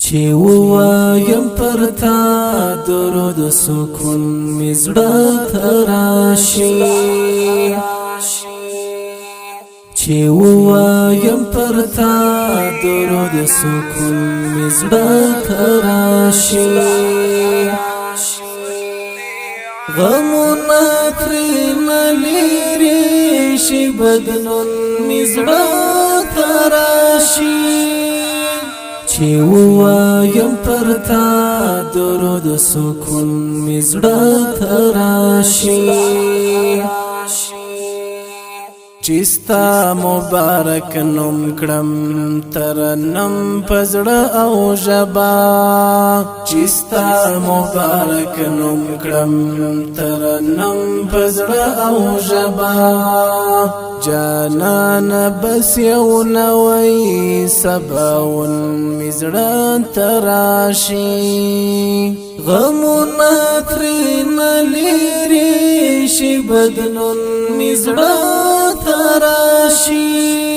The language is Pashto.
چې ووایم پر تا درود سکون می زړه ته راشي چې ووایم پر تا درود سکون می زړه ته راشي غمونه ترېنه لرې شي بدنون می زړه ته راشي چې ووایم پر تا درود سکون می زړه ته راشي چې ستا مبارک نوم کړم ترنم پزړه او ژبه چې ستا مبارک نوم کړم ترنم پزړه او ژبه جانان بس یو نوی سباون می زړه ته راشي غمونه ترېنه لرې شي بدنون می زړه ته راشي